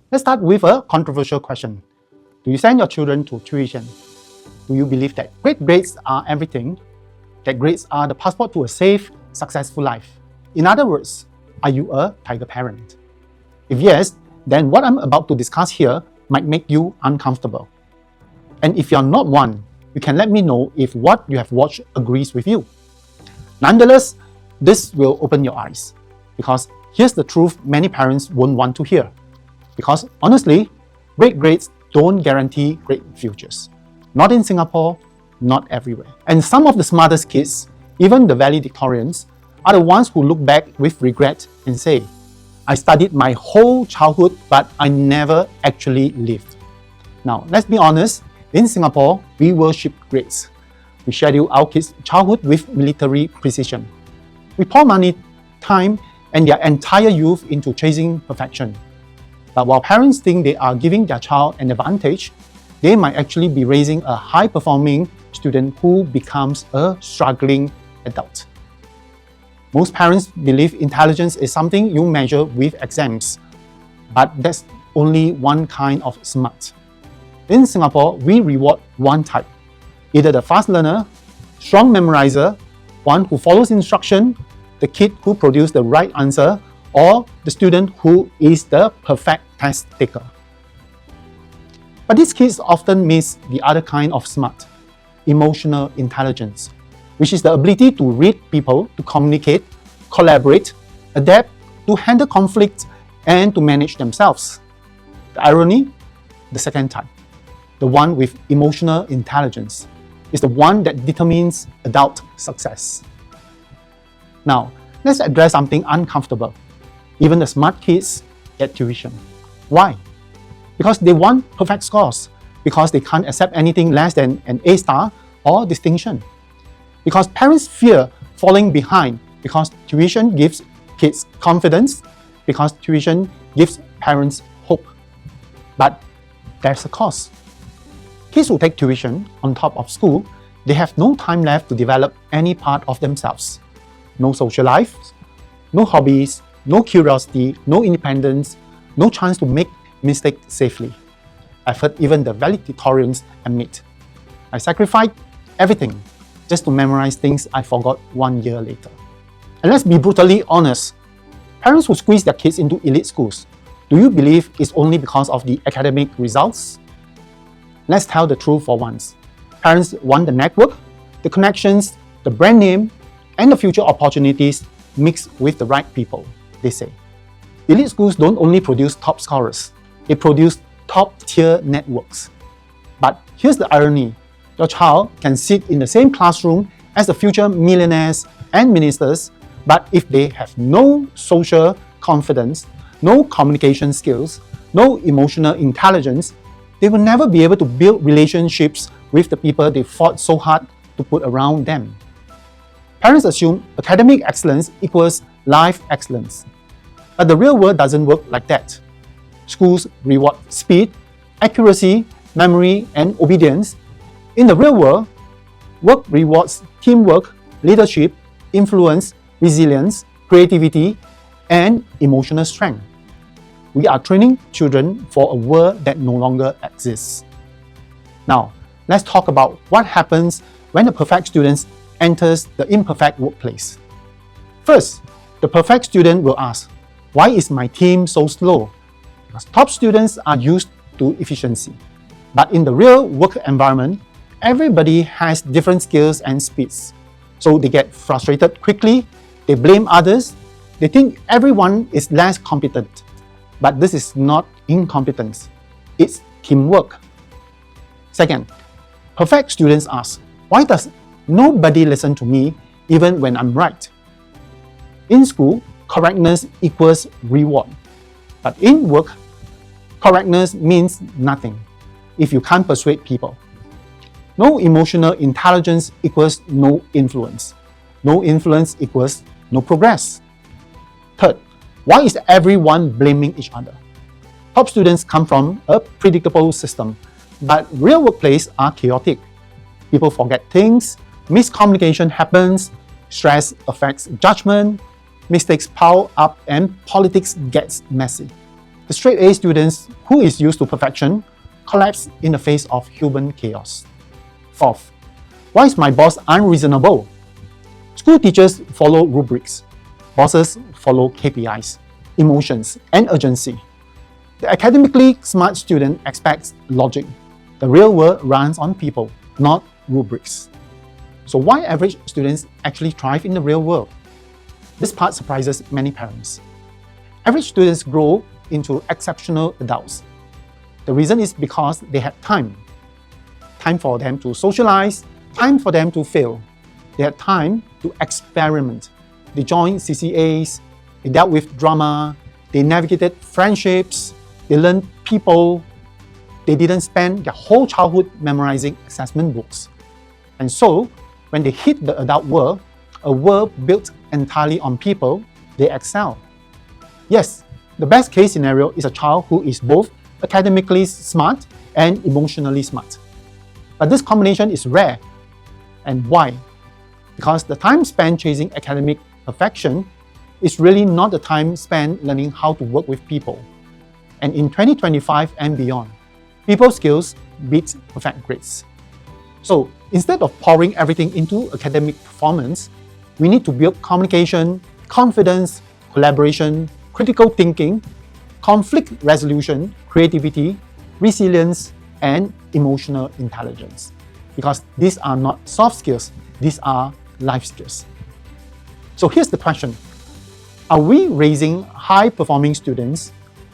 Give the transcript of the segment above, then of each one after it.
Let's start with a controversial question. Do you send your children to tuition? Do you believe that great grades are everything? That grades are the passport to a safe, successful life? In other words, are you a tiger parent? If yes, then what I'm about to discuss here might make you uncomfortable. And if you're not one, you can let me know if what you have watched agrees with you. Nonetheless, this will open your eyes, because here's the truth many parents won't want to hear. Because honestly, great grades don't guarantee great futures. Not in Singapore, not everywhere. And some of the smartest kids, even the valedictorians, are the ones who look back with regret and say, I studied my whole childhood, but I never actually lived. Now, let's be honest, in Singapore, we worship grades. We schedule our kids' childhood with military precision. We pour money, time, and their entire youth into chasing perfection. But while parents think they are giving their child an advantage, they might actually be raising a high-performing student who becomes a struggling adult. Most parents believe intelligence is something you measure with exams, but that's only one kind of smart. In Singapore, we reward one type, either the fast learner, strong memorizer, one who follows instruction, the kid who produces the right answer, or the student who is the perfect test taker. But these kids often miss the other kind of smart, emotional intelligence, which is the ability to read people, to communicate, collaborate, adapt, to handle conflict, and to manage themselves. The irony, the second type, the one with emotional intelligence, is the one that determines adult success. Now, let's address something uncomfortable. Even the smart kids get tuition. Why? Because they want perfect scores, because they can't accept anything less than an A star or distinction. Because parents fear falling behind, because tuition gives kids confidence, because tuition gives parents hope. But there's a cost. Kids who take tuition on top of school, they have no time left to develop any part of themselves. No social life, no hobbies, no curiosity, no independence, no chance to make mistakes safely. I've heard even the valedictorians admit, I sacrificed everything just to memorize things I forgot 1 year later. And let's be brutally honest, parents who squeeze their kids into elite schools, do you believe it's only because of the academic results? Let's tell the truth for once. Parents want the network, the connections, the brand name, and the future opportunities mixed with the right people, they say. Elite schools don't only produce top scorers, they produce top-tier networks. But here's the irony. Your child can sit in the same classroom as the future millionaires and ministers, but if they have no social confidence, no communication skills, no emotional intelligence, they will never be able to build relationships with the people they fought so hard to put around them. Parents assume academic excellence equals life excellence. But the real world doesn't work like that. Schools reward speed, accuracy, memory, and obedience. In the real world, work rewards teamwork, leadership, influence, resilience, creativity, and emotional strength. We are training children for a world that no longer exists. Now, let's talk about what happens when the perfect student enters the imperfect workplace. First, the perfect student will ask, why is my team so slow? Because top students are used to efficiency. But in the real work environment, everybody has different skills and speeds. So they get frustrated quickly, they blame others, they think everyone is less competent. But this is not incompetence, it's teamwork. Second, perfect students ask, why does nobody listen to me even when I'm right? In school, correctness equals reward. But in work, correctness means nothing if you can't persuade people. No emotional intelligence equals no influence. No influence equals no progress. Third, why is everyone blaming each other? Top students come from a predictable system, but real workplaces are chaotic. People forget things, miscommunication happens, stress affects judgment, mistakes pile up, and politics gets messy. The straight A students who is used to perfection collapse in the face of human chaos. Fourth, why is my boss unreasonable? School teachers follow rubrics. Bosses follow KPIs, emotions, and urgency. The academically smart student expects logic. The real world runs on people, not rubrics. So why average students actually thrive in the real world? This part surprises many parents. Average students grow into exceptional adults. The reason is because they had time. Time for them to socialize, time for them to fail. They had time to experiment. They joined CCAs, they dealt with drama, they navigated friendships, they learned people. They didn't spend their whole childhood memorizing assessment books. And so, when they hit the adult world, a world built entirely on people, they excel. Yes, the best case scenario is a child who is both academically smart and emotionally smart. But this combination is rare. And why? Because the time spent chasing academic perfection is really not the time spent learning how to work with people. And in 2025 and beyond, people skills beat perfect grades. So instead of pouring everything into academic performance, we need to build communication, confidence, collaboration, critical thinking, conflict resolution, creativity, resilience, and emotional intelligence. Because these are not soft skills, these are life skills. So here's the question. Are we raising high-performing students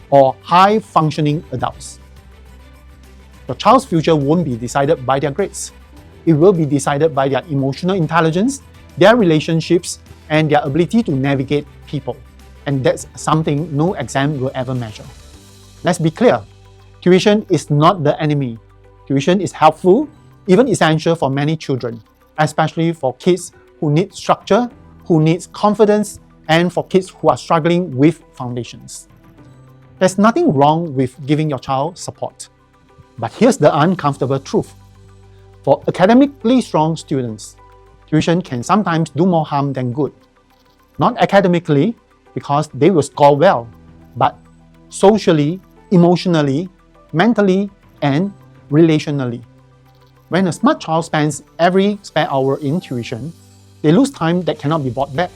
or high-functioning adults? Your child's future won't be decided by their grades. It will be decided by their emotional intelligence, their relationships, and their ability to navigate people. And that's something no exam will ever measure. Let's be clear. Tuition is not the enemy. Tuition is helpful, even essential for many children, especially for kids who need structure, who need confidence, and for kids who are struggling with foundations. There's nothing wrong with giving your child support. But here's the uncomfortable truth. For academically strong students, tuition can sometimes do more harm than good. Not academically, because they will score well, but socially, emotionally, mentally, and relationally. When a smart child spends every spare hour in tuition, they lose time that cannot be bought back.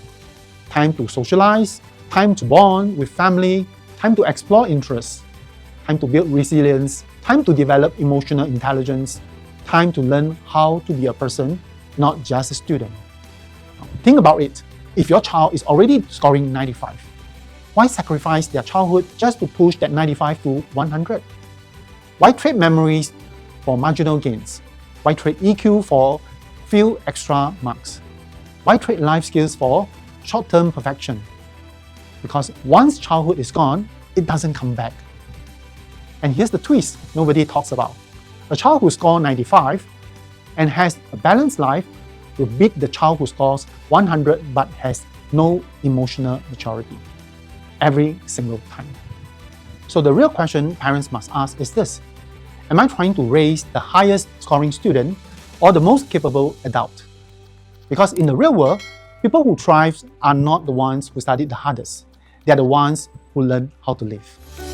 Time to socialize, time to bond with family, time to explore interests, time to build resilience, time to develop emotional intelligence, time to learn how to be a person, not just a student. Think about it. If your child is already scoring 95, why sacrifice their childhood just to push that 95 to 100? Why trade memories for marginal gains? Why trade EQ for few extra marks? Why trade life skills for short-term perfection? Because once childhood is gone, it doesn't come back. And here's the twist nobody talks about. A child who scores 95 and has a balanced life will beat the child who scores 100 but has no emotional maturity every single time. So the real question parents must ask is this: am I trying to raise the highest scoring student or the most capable adult? Because in the real world, people who thrive are not the ones who studied the hardest. They are the ones who learn how to live.